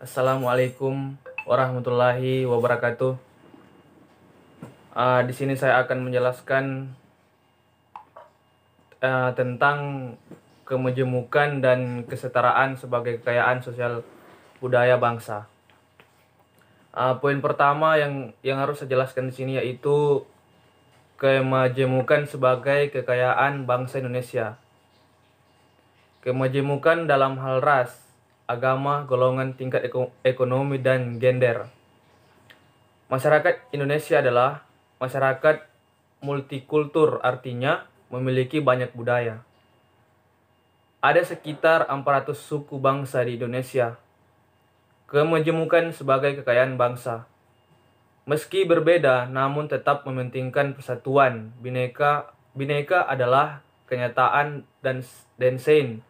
Assalamualaikum warahmatullahi wabarakatuh. Di sini saya akan menjelaskan tentang kemajemukan dan kesetaraan sebagai kekayaan sosial budaya bangsa. Poin pertama yang harus saya jelaskan di sini yaitu kemajemukan sebagai kekayaan bangsa Indonesia. Kemajemukan dalam hal ras, agama, golongan, tingkat ekonomi, dan gender. Masyarakat Indonesia adalah masyarakat multikultur, artinya memiliki banyak budaya. Ada sekitar 400 suku bangsa di Indonesia. Kemajemukan sebagai kekayaan bangsa. Meski berbeda, namun tetap mementingkan persatuan. Bineka adalah kenyataan dan sein.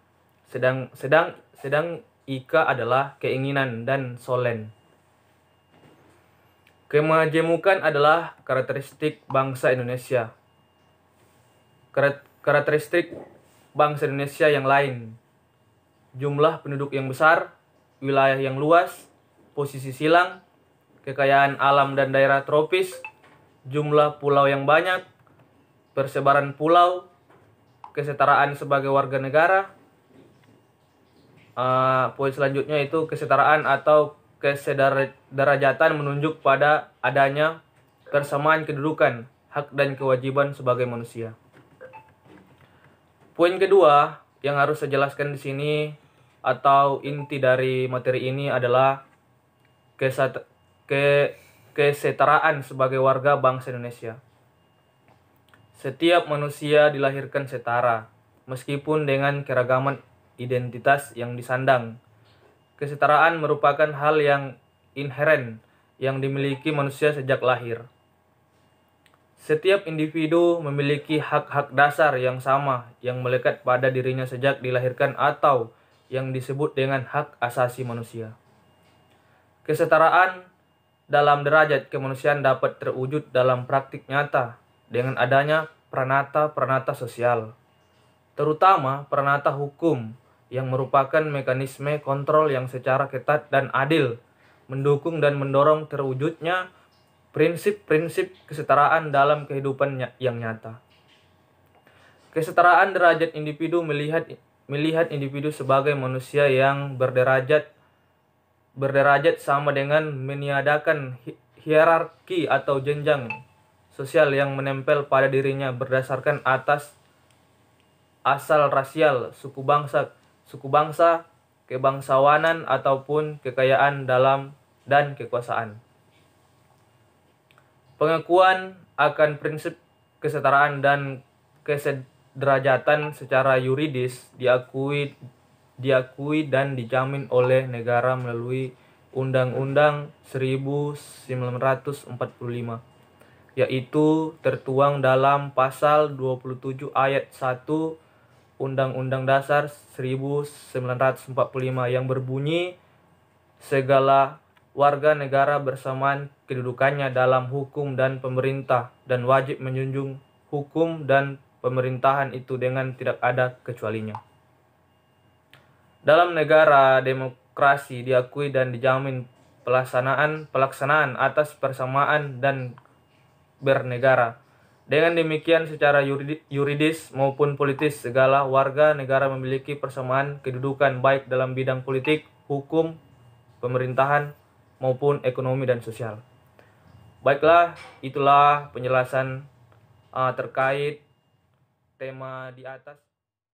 Sedang ika adalah keinginan dan solen. Kemajemukan adalah karakteristik bangsa Indonesia. Karakteristik bangsa Indonesia yang lain: jumlah penduduk yang besar, wilayah yang luas, posisi silang, kekayaan alam dan daerah tropis, jumlah pulau yang banyak, persebaran pulau, kesetaraan sebagai warga negara. Poin selanjutnya itu kesetaraan atau kesederajatan menunjuk pada adanya persamaan kedudukan, hak dan kewajiban sebagai manusia. Poin kedua yang harus saya jelaskan di sini atau inti dari materi ini adalah kesetaraan sebagai warga bangsa Indonesia. Setiap manusia dilahirkan setara, meskipun dengan keragaman identitas yang disandang. Kesetaraan merupakan hal yang inheren yang dimiliki manusia sejak lahir. Setiap individu memiliki hak-hak dasar yang sama yang melekat pada dirinya sejak dilahirkan atau yang disebut dengan hak asasi manusia. Kesetaraan dalam derajat kemanusiaan dapat terwujud dalam praktik nyata dengan adanya pranata-pranata sosial, terutama pranata hukum yang merupakan mekanisme kontrol yang secara ketat dan adil mendukung dan mendorong terwujudnya prinsip-prinsip kesetaraan dalam kehidupan yang nyata. Kesetaraan derajat individu melihat individu sebagai manusia yang berderajat sama dengan meniadakan hierarki atau jenjang sosial yang menempel pada dirinya berdasarkan atas asal rasial, suku bangsa, kebangsawanan ataupun kekayaan dan kekuasaan. Pengakuan akan prinsip kesetaraan dan kesederajatan secara yuridis diakui dan dijamin oleh negara melalui Undang-Undang 1945, yaitu tertuang dalam pasal 27 ayat 1 Undang-Undang Dasar 1945 yang berbunyi, segala warga negara bersamaan kedudukannya dalam hukum dan pemerintah dan wajib menjunjung hukum dan pemerintahan itu dengan tidak ada kecualinya. Dalam negara demokrasi diakui dan dijamin pelaksanaan atas persamaan dan bernegara. Dengan demikian secara yuridis maupun politis segala warga negara memiliki persamaan kedudukan baik dalam bidang politik, hukum, pemerintahan maupun ekonomi dan sosial. Baiklah, itulah penjelasan terkait tema di atas.